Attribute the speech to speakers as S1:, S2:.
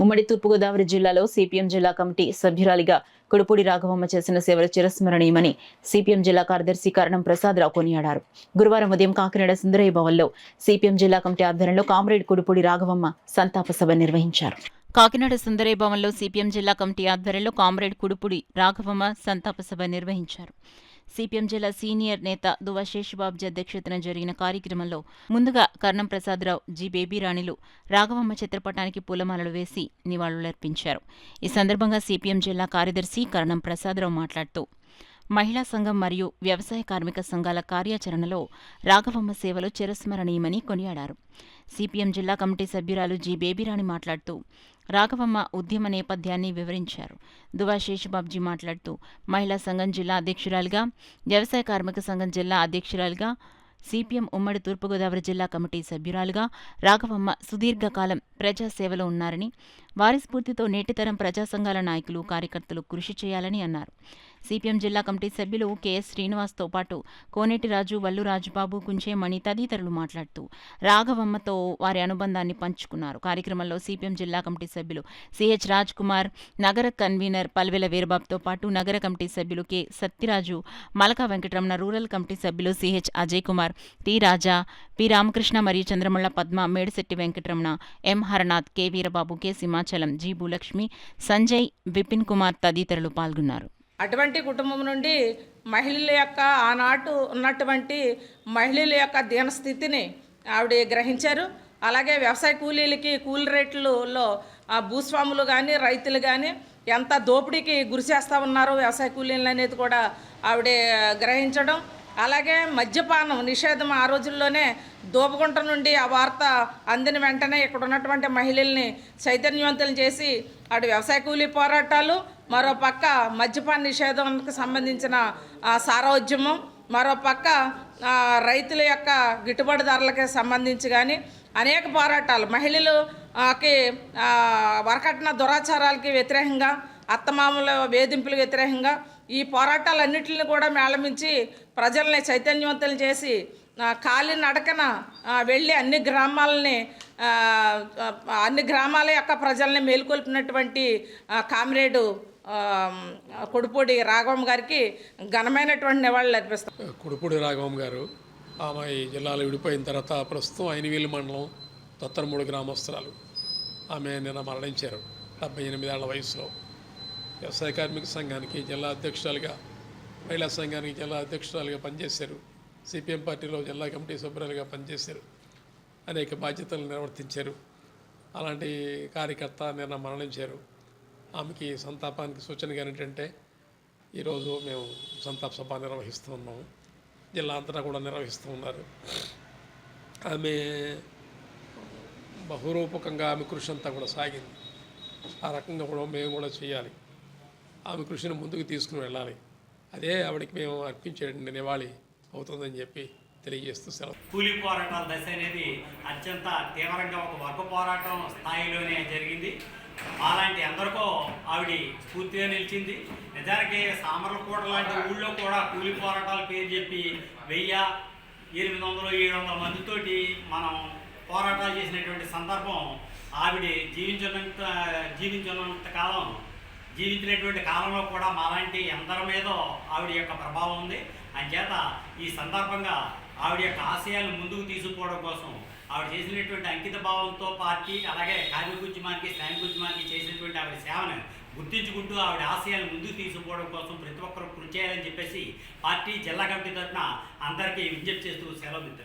S1: ఉమ్మడి తూర్పుగోదావరి జిల్లాలో సిపిఎం జిల్లా కమిటీ సభ్యురాలిగా కుడుపూడి రాఘవమ్మ చేసిన సేవలు చిరస్మరణీయమని సిపిఎం జిల్లా కార్యదర్శి కరణం ప్రసాదరావు కొనియాడారు. గురువారం ఉదయం కాకినాడ సుందరయ్య భవన్లో సిపిఎం జిల్లా కమిటీ ఆధ్వర్యంలో కామ్రేడ్ కుడుపూడి రాఘవమ్మ సంతాప సభ నిర్వహించారు. కాకినాడ సుందరయ్య భవన్లో సిపిఎం జిల్లా కమిటీ ఆధ్వర్యంలో కామ్రేడ్ కుడుపూడి రాఘవమ్మ సంతాప సభ నిర్వహించారు. సిపిఎం జిల్లా సీనియర్ నేత దువ్వ శేషబాబు అధ్యక్షతన జరిగిన కార్యక్రమంలో ముందుగా కర్ణం ప్రసాదరావు, జి బేబీ రాణిలు రాఘవమ్మ చిత్రపటానికి పూలమాలలు వేసి నివాళులర్పించారు. ఈ సందర్భంగా సిపిఎం జిల్లా కార్యదర్శి కర్ణం ప్రసాదరావు మాట్లాడుతూ మహిళా సంఘం మరియు వ్యవసాయ కార్మిక సంఘాల కార్యాచరణలో రాఘవమ్మ సేవలు చిరస్మరణీయమని కొనియాడారు. సిపిఎం జిల్లా కమిటీ సభ్యురాలు జి బేబీరాణి మాట్లాడుతూ రాఘవమ్మ ఉద్యమ నేపథ్యాన్ని వివరించారు. దువ్వ శేషబాబ్జీ మాట్లాడుతూ మహిళా సంఘం జిల్లా అధ్యక్షురాలిగా, వ్యవసాయ కార్మిక సంఘం జిల్లా అధ్యక్షురాలిగా, సిపిఎం ఉమ్మడి తూర్పుగోదావరి జిల్లా కమిటీ సభ్యురాలుగా రాఘవమ్మ సుదీర్ఘకాలం ప్రజాసేవలో ఉన్నారని, వారి స్ఫూర్తితో నేటితరం ప్రజా సంఘాల నాయకులు, కార్యకర్తలు కృషి చేయాలని అన్నారు. సిపిఎం జిల్లా కమిటీ సభ్యులు కెఎస్ శ్రీనివాస్తో పాటు కోనేటి రాజు, వల్లు రాజుబాబు, కుంచేమణి తదితరులు మాట్లాడుతూ రాఘవమ్మతో వారి అనుబంధాన్ని పంచుకున్నారు. కార్యక్రమంలో సిపిఎం జిల్లా కమిటీ సభ్యులు సిహెచ్ రాజ్ కుమార్, నగర కన్వీనర్ పల్వెల వీరబాబుతో పాటు నగర కమిటీ సభ్యులు K Satyaraju, Malaka Venkataramana, rural committee సభ్యులు CH Ajay Kumar, T Raja, P Ramakrishna మరియు Chandramalla Padma, Medisetti Venkataramana, M Haranath, K Veerababu, K Simhachalam, G Bhulakshmi, Sanjay, Vipin Kumar తదితరులు పాల్గొన్నారు.
S2: అటువంటి కుటుంబం నుండి మహిళల యొక్క ఆనాటు ఉన్నటువంటి మహిళల యొక్క దీనస్థితిని ఆవిడ గ్రహించారు. అలాగే వ్యవసాయ కూలీలకి కూలీ రేట్లలో భూస్వాములు కానీ రైతులు కానీ ఎంత దోపిడీకి గురి చేస్తూ ఉన్నారో వ్యవసాయ కూలీలు అనేది కూడా ఆవిడ గ్రహించడం. అలాగే మద్యపానం నిషేధం ఆ రోజుల్లోనే దోపగుంట నుండి ఆ వార్త అందిన వెంటనే ఇక్కడ ఉన్నటువంటి మహిళల్ని చైతన్యవంతులు చేసి అటు వ్యవసాయ కూలీ పోరాటాలు, మరో పక్క మద్యపాన నిషేధానికి సంబంధించిన సారోద్యమం, మరో పక్క రైతుల యొక్క గిట్టుబాటు ధరలకి సంబంధించి కానీ అనేక పోరాటాలు, మహిళలకి వరకట్న దురాచారాలకి వ్యతిరేకంగా, అత్తమామల వేధింపులకు వ్యతిరేకంగా ఈ పోరాటాలన్నింటిని కూడా మేళమించి ప్రజల్ని చైతన్యవంతులు చేసి కాలి నడకన వెళ్ళి అన్ని గ్రామాల యొక్క ప్రజల్ని మేలుకొల్పినటువంటి కామ్రేడు కుడుపూడి రాఘవమ్మ గారికి ఘనమైనటువంటి నివాళులు అర్పిస్తాం.
S3: కుడుపూడి రాఘవమ్మ గారు ఆమె ఈ జిల్లాలో విడిపోయిన తర్వాత ప్రస్తుతం ఐనవీలు మండలం తొత్తరమూడు గ్రామస్తురాలు. ఆమె నిన్న మరణించారు 78 ఏళ్ల వయసులో. వ్యవసాయ కార్మిక సంఘానికి జిల్లా అధ్యక్షురాలుగా, మహిళా సంఘానికి జిల్లా అధ్యక్షురాలుగా పనిచేశారు. సిపిఎం పార్టీలో జిల్లా కమిటీ సభ్యురాలుగా పనిచేశారు. అనేక బాధ్యతలు నిర్వర్తించారు. అలాంటి కార్యకర్త నిన్న మరణించారు. ఆమెకి సంతాపానికి సూచనగా ఏంటంటే ఈరోజు మేము సంతాప సభ నిర్వహిస్తూ ఉన్నాము. జిల్లా అంతటా కూడా నిర్వహిస్తూ ఉన్నారు. ఆమె బహురూపకంగా ఆమె కృషి అంతా కూడా సాగింది. ఆ రకంగా కూడా మేము కూడా చేయాలి. ఆమె కృషిని ముందుకు తీసుకుని వెళ్ళాలి. అదే ఆవిడకి మేము అర్పించే నివాళి అవుతుందని చెప్పి తెలియజేస్తూ సెలవు.
S4: కూలీ పోరాటాల దశ అనేది అత్యంత తీవ్రంగా ఒక వర్గ పోరాటం స్థాయిలోనే జరిగింది. అలాంటి ఎందరికో ఆవిడ స్ఫూర్తిగా నిలిచింది. నిజానికి సామర్లకోట లాంటి ఊళ్ళో కూడా కూలీ పోరాటాల పేరు చెప్పి 1000, 800, 700 మందితోటి మనం పోరాటాలు చేసినటువంటి సందర్భం ఆవిడ జీవించినంత కాలం, జీవించినటువంటి కాలంలో కూడా మాలాంటి ఎందరి మీద ఆవిడ యొక్క ప్రభావం ఉంది. అంచేత ఈ సందర్భంగా ఆవిడ యొక్క ఆశయాలను ముందుకు తీసుకుపోవడం కోసం ఆవిడ చేసినటువంటి అంకిత భావంతో పార్టీ, అలాగే కార్మిక ఉద్యమానికి, శ్రామిక ఉద్యమానికి చేసినటువంటి ఆవిడ సేవను గుర్తించుకుంటూ ఆవిడ ఆశయాలను ముందుకు తీసుకుపోవడం కోసం ప్రతి ఒక్కరూ కృషి చేయాలని చెప్పేసి పార్టీ జిల్లా కమిటీ తరఫున అందరికీ విజ్ఞప్తి చేస్తూ సెలవు.